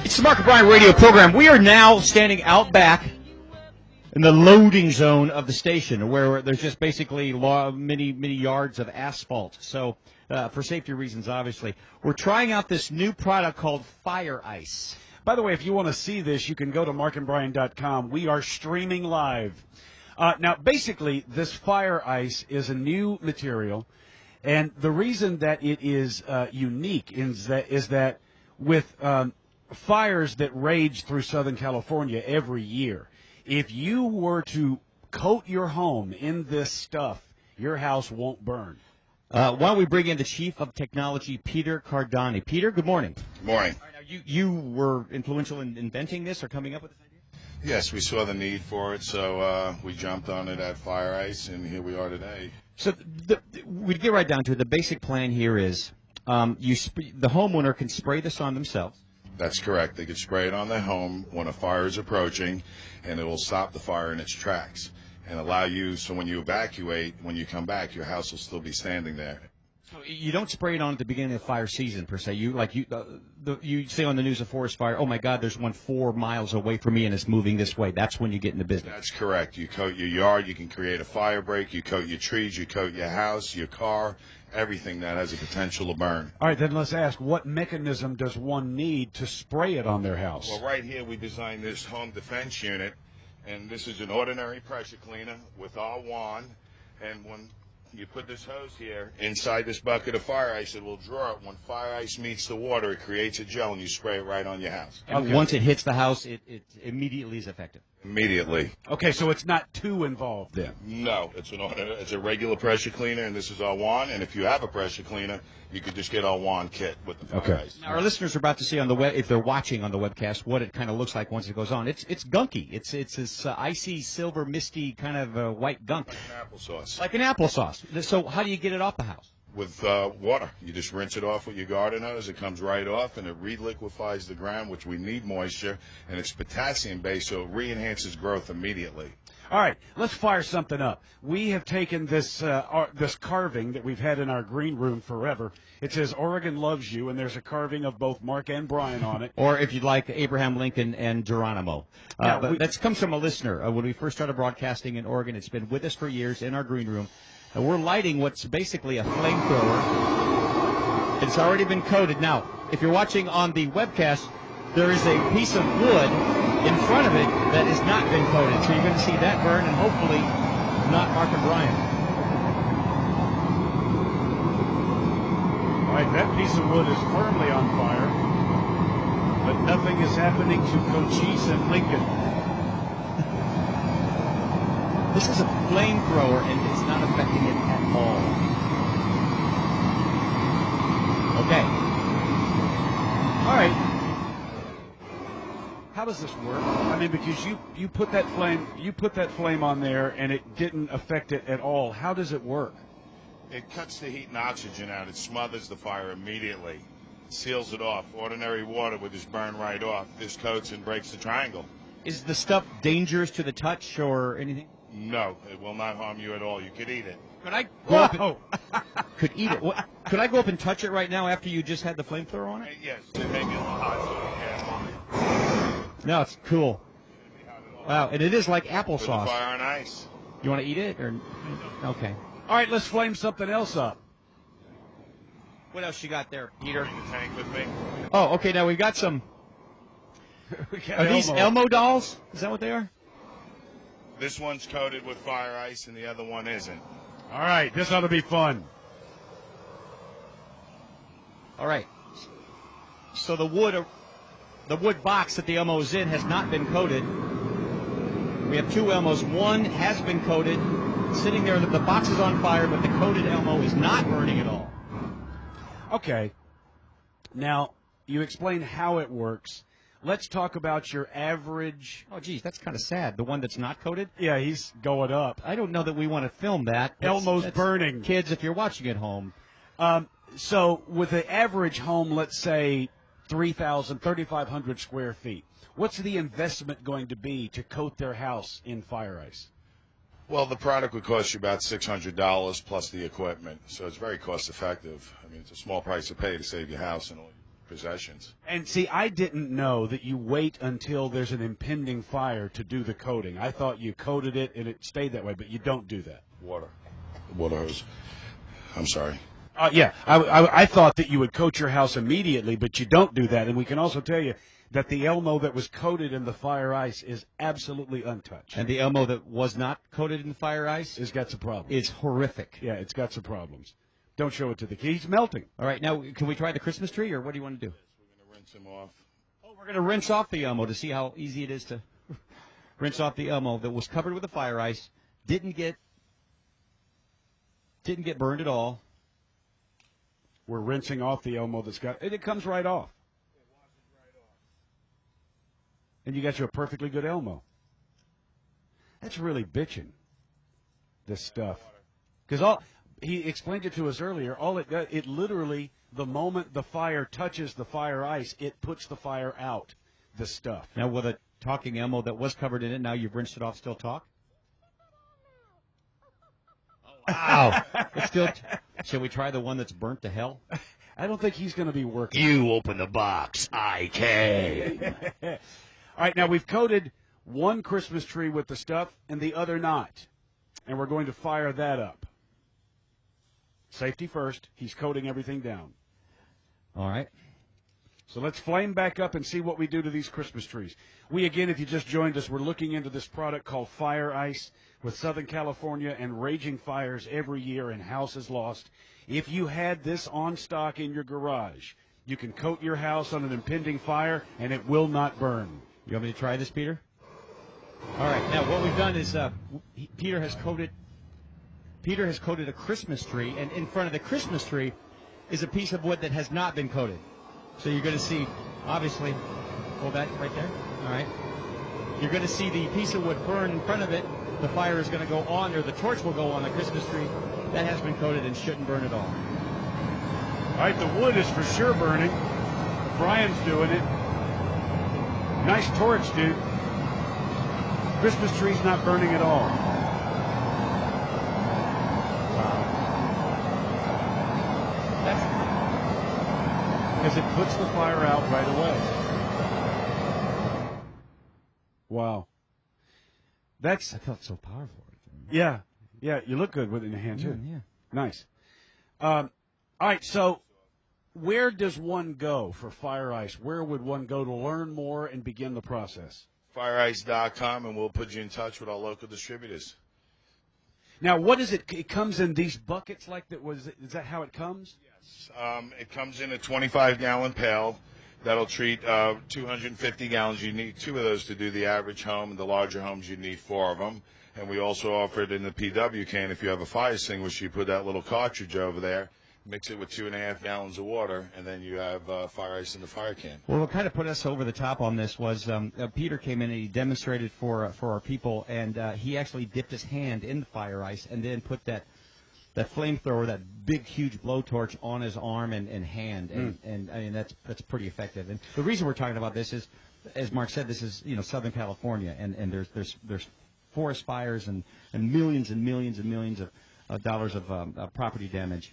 It's the Mark O'Brien radio program. We are now standing out back in the loading zone of the station, where there's just basically many yards of asphalt. So, for safety reasons, obviously, we're trying out this new product called Fireice. By the way, if you want to see this, you can go to markandbrian.com. We are streaming live. Now, basically, this Fireice is a new material, and the reason that it is unique is that with fires that rage through Southern California every year, if you were to coat your home in this stuff, your house won't burn. Why don't we bring in the Chief of Technology, Peter Cordani. Peter, good morning. Good morning. Now, you were influential in inventing this or coming up with this idea? Yes, we saw the need for it, so we jumped on it at Fireice, and here we are today. So we get right down to it. The basic plan here is the homeowner can spray this on themselves. That's correct. They could spray it on their home when a fire is approaching, and it will stop the fire in its tracks and allow you, so when you evacuate, when you come back, your house will still be standing there. So you don't spray it on at the beginning of the fire season, per se. You say on the news, a forest fire, oh, my God, there's one 4 miles away from me, and it's moving this way. That's when you get into business. That's correct. You coat your yard. You can create a fire break. You coat your trees. You coat your house, your car, everything that has a potential to burn. All right, then let's ask, what mechanism does one need to spray it on their house? Well, right here we designed this home defense unit, and this is an ordinary pressure cleaner with our wand, and when you put this hose here inside this bucket of fire ice, it will draw it. When fire ice meets the water, it creates a gel, and you spray it right on your house. And once it hits the house, it immediately is effective. Immediately. Okay, so it's not too involved then? No, it's a regular pressure cleaner, and this is our wand. And if you have a pressure cleaner, you could just get our wand kit with the fire ice. Now, our listeners are about to see on the web, if they're watching on the webcast, what it kind of looks like once it goes on. It's gunky. It's this icy, silver, misty kind of white gunk. Like an applesauce. Like an applesauce. So how do you get it off the house? With water. You just rinse it off with your garden hose. It comes right off, and it reliquefies the ground, which we need moisture, and it's potassium-based, so it re-enhances growth immediately. All right, let's fire something up. We have taken this carving that we've had in our green room forever. It says, Oregon loves you, and there's a carving of both Mark and Brian on it. Or if you'd like, Abraham Lincoln and Geronimo. But that comes from a listener. When we first started broadcasting in Oregon, it's been with us for years in our green room. And we're lighting what's basically a flamethrower. It's already been coated. Now, if you're watching on the webcast, there is a piece of wood in front of it that has not been coated. So you're going to see that burn, and hopefully not Mark and Brian. All right, that piece of wood is firmly on fire, but nothing is happening to Cochise and Lincoln. This is a flamethrower, and it's not affecting it at all. Okay. All right. How does this work? I mean, because you put that flame on there, and it didn't affect it at all. How does it work? It cuts the heat and oxygen out. It smothers the fire immediately. Seals it off. Ordinary water would just burn right off. This coats and breaks the triangle. Is the stuff dangerous to the touch or anything? No, it will not harm you at all. You could eat it. Could I go up and, could eat it? What, could I go up and touch it right now after you just had the flamethrower on it? Yes, it may be a little hot, so no, it's cool. Wow, and it is like applesauce. Put the fire on ice. You want to eat it? Or okay. All right, let's flame something else up. What else you got there, Peter? Bring the tank with me. Oh, okay, now we've got some... Are these Elmo dolls? Is that what they are? This one's coated with fire ice, and the other one isn't. All right, this ought to be fun. All right. So the wood box that the Elmo is in has not been coated. We have two Elmos. One has been coated, sitting there. The box is on fire, but the coated Elmo is not burning at all. Okay. Now, you explain how it works. Let's talk about your average... Oh, geez, that's kind of sad. The one that's not coated? Yeah, he's going up. I don't know that we want to film that. Elmo's burning. Kids, if you're watching at home. So with the average home, let's say 3,500 square feet, what's the investment going to be to coat their house in fire ice? Well, the product would cost you about $600 plus the equipment, so it's very cost effective. I mean, it's a small price to pay to save your house and all. possessions. And see, I didn't know that you wait until there's an impending fire to do the coating. I thought you coated it and it stayed that way, but you don't do that. Water hose. I'm sorry. Yeah, I thought that you would coat your house immediately, but you don't do that. And we can also tell you that the Elmo that was coated in the fire ice is absolutely untouched. And the Elmo that was not coated in fire ice has got some problems. It's horrific. Yeah, it's got some problems. Don't show it to the kid. He's melting. All right, now, can we try the Christmas tree, or what do you want to do? We're going to rinse him off. Oh, we're going to rinse off the Elmo to see how easy it is to rinse off the Elmo that was covered with the fire ice, didn't get burned at all. We're rinsing off the Elmo that's got, and it comes right off. And you got you a perfectly good Elmo. That's really bitching, this stuff. Because he explained it to us earlier, all it does, it literally, the moment the fire touches the fire ice, it puts the fire out, the stuff. Now, with a talking Elmo that was covered in it, now you've rinsed it off, still talk? Wow. Shall we try the one that's burnt to hell? I don't think he's going to be working. You open the box. I came. All right, now we've coated one Christmas tree with the stuff and the other not. And we're going to fire that up. Safety first. He's coating everything down. All right. So let's flame back up and see what we do to these Christmas trees. We, again, if you just joined us, we're looking into this product called Fireice with Southern California and raging fires every year and houses lost. If you had this on stock in your garage, you can coat your house on an impending fire and it will not burn. You want me to try this, Peter? All right. Now, what we've done is Peter has coated a Christmas tree, and in front of the Christmas tree is a piece of wood that has not been coated. So you're going to see, obviously, hold that right there. All right. You're going to see the piece of wood burn in front of it. The fire is going to go on, or the torch will go on the Christmas tree. That has been coated and shouldn't burn at all. All right, the wood is for sure burning. Brian's doing it. Nice torch, dude. Christmas tree's not burning at all. Wow. Because it puts the fire out right away. Wow. I felt so powerful. Yeah. Yeah, you look good with it in your hand, too. Yeah. Nice. All right, so where does one go for Fireice? Where would one go to learn more and begin the process? Fireice.com, and we'll put you in touch with our local distributors. Now, what is it? It comes in these buckets like that? Is that how it comes? Yes. It comes in a 25-gallon pail. That'll treat 250 gallons. You need 2 of those to do the average home, and the larger homes you need 4 of them. And we also offer it in the PW can. If you have a fire extinguisher, you put that little cartridge over there, mix it with 2.5 gallons of water, and then you have fire ice in the fire can. Well, what kind of put us over the top on this was Peter came in and he demonstrated for our people, and he actually dipped his hand in the fire ice and then put that flamethrower, that big, huge blowtorch on his arm and hand, and I mean that's pretty effective. And the reason we're talking about this is, as Mark said, this is Southern California, and there's forest fires and millions and millions and millions of dollars of property damage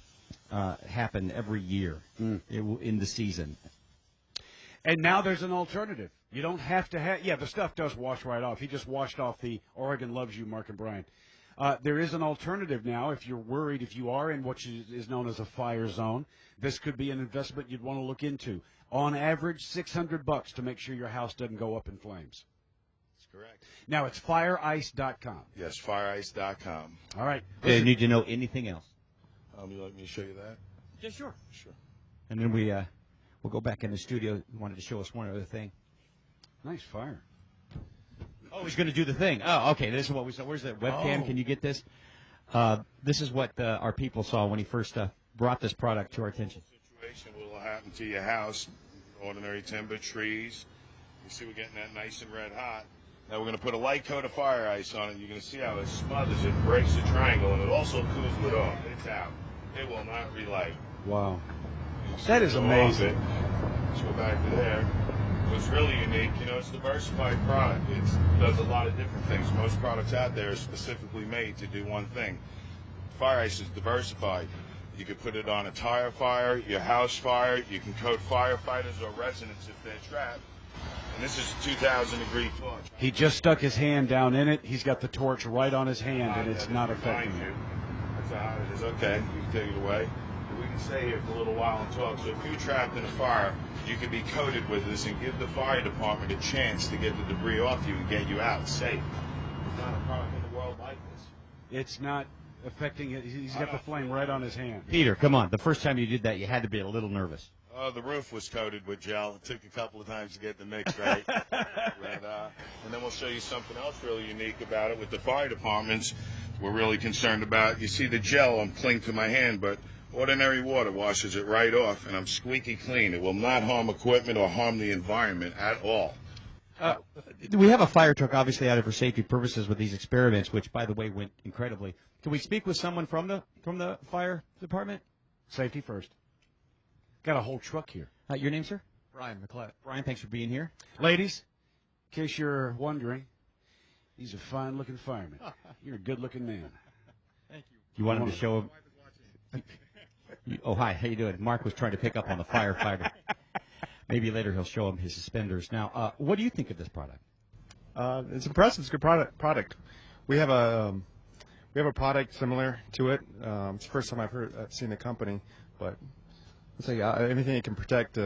happen every year in the season. And now there's an alternative. You don't have to have. Yeah, the stuff does wash right off. He just washed off the Oregon Loves You, Mark and Brian. There is an alternative now if you're worried, if you are in what is known as a fire zone. This could be an investment you'd want to look into. On average, $600 to make sure your house doesn't go up in flames. That's correct. Now, it's fireice.com. Yes, fireice.com. All right. Do you need to know anything else? You like me to show you that? Yeah, sure. Sure. And then we'll go back in the studio. He wanted to show us one other thing. Nice fire. Oh, he's going to do the thing. Oh, okay. This is what we saw. Where's that webcam? Oh. Can you get this? This is what our people saw when he first brought this product to our attention. Situation will happen to your house. Ordinary timber, trees. You see we're getting that nice and red hot. Now we're going to put a light coat of fire ice on it. You're going to see how it smothers it, breaks the triangle, and it also cools it off. It's out. It will not relight. Wow. That is amazing. Let's go back to there. What's really unique, it's a diversified product. It does a lot of different things. Most products out there are specifically made to do one thing. Fire ice is diversified. You can put it on a tire fire, your house fire. You can coat firefighters or residents if they're trapped. And this is a 2,000-degree torch. He just stuck his hand down in it. He's got the torch right on his hand, and it's not affecting him. That's how hot it is. Okay, you can take it away. We can stay here for a little while and talk. So if you're trapped in a fire, you can be coated with this and give the fire department a chance to get the debris off you and get you out safe. There's not a product in the world like this. It's not affecting it. He's got the flame right on his hand. Peter, come on. The first time you did that, you had to be a little nervous. The roof was coated with gel. It took a couple of times to get the mix right. And then we'll show you something else really unique about it with the fire departments. We're really concerned about. You see the gel I'm clinging to my hand, but ordinary water washes it right off, and I'm squeaky clean. It will not harm equipment or harm the environment at all. We have a fire truck, obviously, out of for safety purposes with these experiments, which, by the way, went incredibly. Can we speak with someone from the fire department? Safety first. Got a whole truck here. Your name, sir? Brian McClett. Brian, thanks for being here. Ladies, in case you're wondering, he's a fine-looking fireman. You're a good-looking man. Thank you. You want him to show him? Oh, hi. How you doing? Mark was trying to pick up on the firefighter. Maybe later he'll show him his suspenders. Now, what do you think of this product? It's impressive. It's a good product. We have a product similar to it. It's the first time I've seen the company, but it's like anything that can protect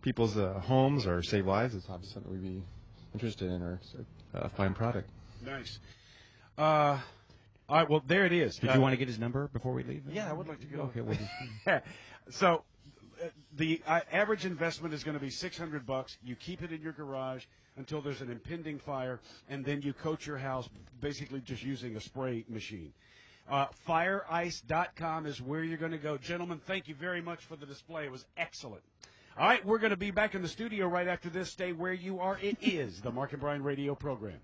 people's homes or save lives is obviously something we'd be interested in, or a fine product. Nice. All right, well, there it is. Did you want to get his number before we leave? Yeah, I would like to go. Okay, well, so the average investment is going to be $600. You keep it in your garage until there's an impending fire, and then you coat your house basically just using a spray machine. Fireice.com is where you're going to go. Gentlemen, thank you very much for the display. It was excellent. All right, we're going to be back in the studio right after this. Stay where you are. It is the Mark and Brian radio program.